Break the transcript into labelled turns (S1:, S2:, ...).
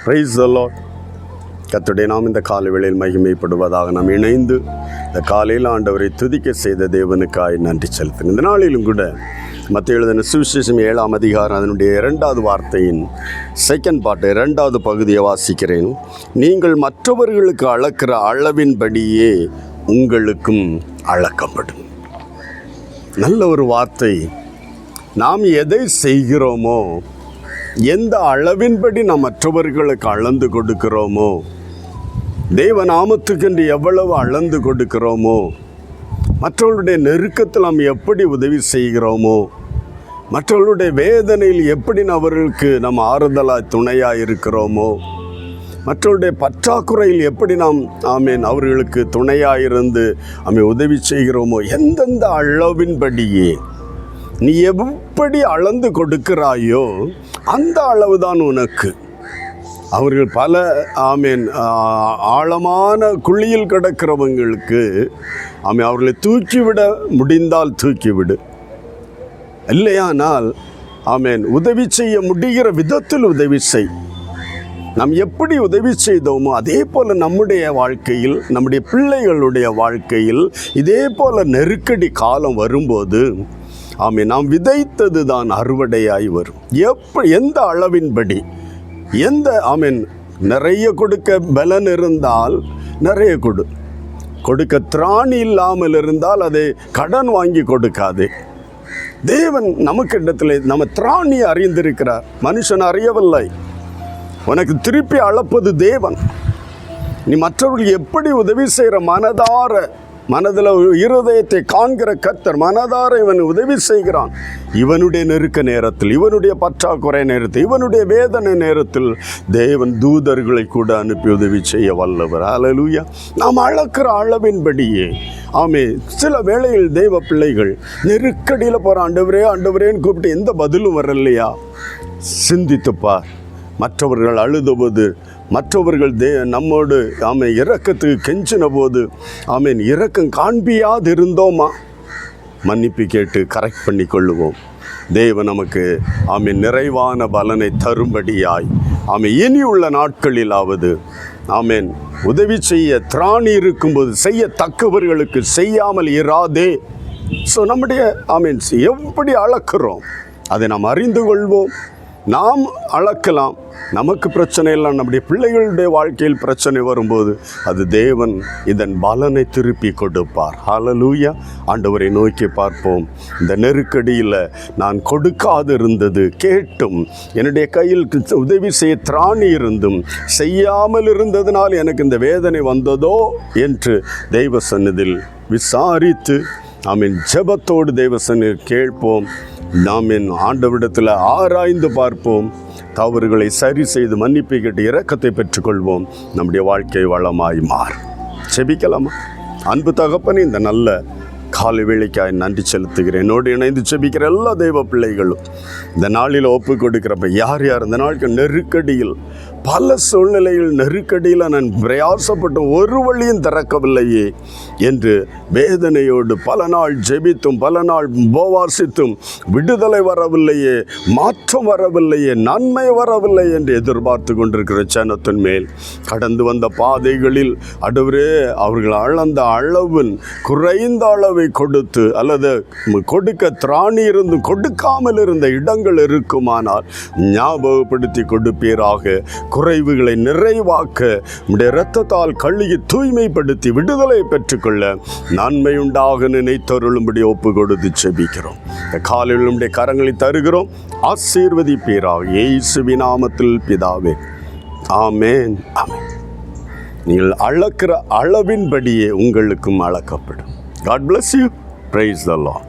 S1: Praise the Lord. கர்த்தருடைய நாம் இந்த காலை வேளையில் மகிமைப்படுவதாக நாம் இணைந்து இந்த காலையில் ஆண்டவரை துதிக்க செய்த தேவனுக்காய் நன்றி செலுத்துகிறேன். இந்த நாளிலும் கூட மத்தேயு எழுதின சுவிசேஷம் 7ஆம் அதிகாரம் அதனுடைய 2வது வார்த்தையின் செகண்ட் பார்ட் 2வது பகுதியை வாசிக்கிறேன். நீங்கள் மற்றவர்களுக்கு அளக்கிற அளவின்படியே உங்களுக்கும் அளக்கப்படும். நல்ல ஒரு வார்த்தை. நாம் எதை செய்கிறோமோ, எந்த அளவின்படி நாம் மற்றவர்களுக்கு அளந்து கொடுக்கிறோமோ, தேவ நாமத்துக்கென்று எவ்வளவு அளந்து கொடுக்கிறோமோ, மற்றவர்களுடைய நெருக்கத்தில் நாம் எப்படி உதவி செய்கிறோமோ, மற்றவர்களுடைய வேதனையில் எப்படி அவர்களுக்கு நாம் ஆறுதலாய் துணையாக இருக்கிறோமோ, மற்றவருடைய பற்றாக்குறையில் எப்படி நாம் அவர்களுக்கு துணையாக இருந்து உதவி செய்கிறோமோ, எந்தெந்த அளவின்படியே நீ எப்படி அளந்து கொடுக்கிறாயோ அந்த அளவுதான் உனக்கு. அவர்கள் பல ஆழமான குழியில் கிடக்கிறவங்களுக்கு அவர்களை தூக்கிவிட முடிந்தால் தூக்கிவிடு, இல்லையானால் உதவி செய்ய முடிகிற விதத்தில் உதவி செய். நாம் எப்படி உதவி செய்தோமோ அதே போல் நம்முடைய வாழ்க்கையில், நம்முடைய பிள்ளைகளுடைய வாழ்க்கையில் இதே போல் நெருக்கடி காலம் வரும்போது நாம் விதைத்தது தான் அறுவடையாய் வரும். எந்த அளவின்படி, எந்த நிறைய கொடுக்க பலன் இருந்தால் நிறைய கொடுக்க திராணி இல்லாமல் இருந்தால் அதை கடன் வாங்கி கொடுக்காது. தேவன் நமக்கு இடத்துல நம்ம திராணி அறிந்திருக்கிறார், மனுஷன் அறியவில்லை. உனக்கு திருப்பி அளப்பது தேவன். நீ மற்றவர்கள் எப்படி உதவி செய்கிற மனதில் இருதயத்தை காண்கிற கர்த்தர் மனதார இவன் உதவி செய்கிறான். இவனுடைய நெருக்க நேரத்தில், இவனுடைய பற்றாக்குறை நேரத்தில், இவனுடைய வேதனை நேரத்தில் தேவன் தூதர்களை கூட அனுப்பி உதவி செய்ய வல்லவர். ஹல்லேலூயா. நாம் அளக்கிற அளவின்படியே சில வேளையில் தேவ பிள்ளைகள் நெருக்கடியில் போகிற ஆண்டவரேன்னு கூப்பிட்டு எந்த பதிலும் வரலையா? சிந்தித்துப்பார். மற்றவர்கள் அழுதபோது, மற்றவர்கள் நம்மோடு இரக்கத்துக்கு கெஞ்சின போது இரக்கம் காண்பியாது இருந்தோமா? மன்னிப்பு கேட்டு கரெக்ட் பண்ணி கொள்ளுவோம். தேவன் நமக்கு நிறைவான பலனை தரும்படியாய் இனி உள்ள நாட்களிலாவது உதவி செய்ய திராணி இருக்கும்போது செய்யத்தக்கவர்களுக்கு செய்யாமல் இராதே. ஸோ நம்முடைய எப்படி அளக்கிறோம் அதை நாம் அறிந்து கொள்வோம். நாம் அளக்கலாம். நமக்கு பிரச்சனை இல்லை, நம்முடைய பிள்ளைகளுடைய வாழ்க்கையில் பிரச்சனை வரும்போது அது தேவன் இதன் பலனை திருப்பி கொடுப்பார். ஹல்லேலூயா. ஆண்டவரை நோக்கி பார்ப்போம். இந்த நெருக்கடியில் நான் கொடுக்காது இருந்தது கேட்டும், என்னுடைய கையில் உதவி செய்ய திராணி இருந்தும் செய்யாமல் இருந்ததினால் எனக்கு இந்த வேதனை வந்ததோ என்று தெய்வ சந்நிதியில் விசாரித்து ஜெபத்தோடு தெய்வ சந்நிதியில் கேட்போம். நாம் ஆண்டவரிடத்தில் ஆராய்ந்து பார்ப்போம். தவறுகளை சரி செய்து மன்னிப்பை கேட்டு இரக்கத்தை பெற்றுக்கொள்வோம். நம்முடைய வாழ்க்கை வளமாய் மாறும். செபிக்கலாமா? அன்பு தகப்பனே, இந்த நல்ல காலை வேளைக்காய் நன்றி செலுத்துகிறேன். என்னோடு இணைந்து செபிக்கிற எல்லா தெய்வ பிள்ளைகளும் இந்த நாளில் ஒப்பு கொடுக்கிறப்ப யார் இந்த நாளுக்கு நெருக்கடியில், பல சூழ்நிலையில் நெருக்கடியில் நான் பிரயாசப்பட்டு ஒரு வழியும் திறக்கவில்லையே என்று வேதனையோடு பல நாள் ஜெபித்தும் பல நாள் உபவாசித்தும் விடுதலை வரவில்லையே, மாற்றம் வரவில்லையே, நன்மை வரவில்லை என்று எதிர்பார்த்து கொண்டிருக்கிற ஜனத்தின் மேல் கடந்து வந்த பாதைகளில் ஆண்டவரே அவர்கள் அளந்த அளவின் குறைந்த அளவை கொடுத்து அல்லது கொடுக்க திராணி இருந்து கொடுக்காமல் இருந்த இடங்கள் இருக்குமானால் ஞாபகப்படுத்தி கொடுப்பீராக. குறைவுகளை நிறைவாக்க உடைய இரத்தத்தால் கழுகி தூய்மைப்படுத்தி விடுதலை பெற்றுக்கொள்ள நன்மை உண்டாக நினைத்தருளும்படி ஒப்பு கொடுத்து செபிக்கிறோம். இந்த காலையில் நம்முடைய கரங்களை தருகிறோம். ஆசீர்வதிப்பீராக இயேசுவின் நாமத்தில் பிதாவே. ஆமென். ஆமென். நீங்கள் அளக்கிற அளவின்படியே உங்களுக்கும் அளக்கப்படும். God bless you. Praise the Lord.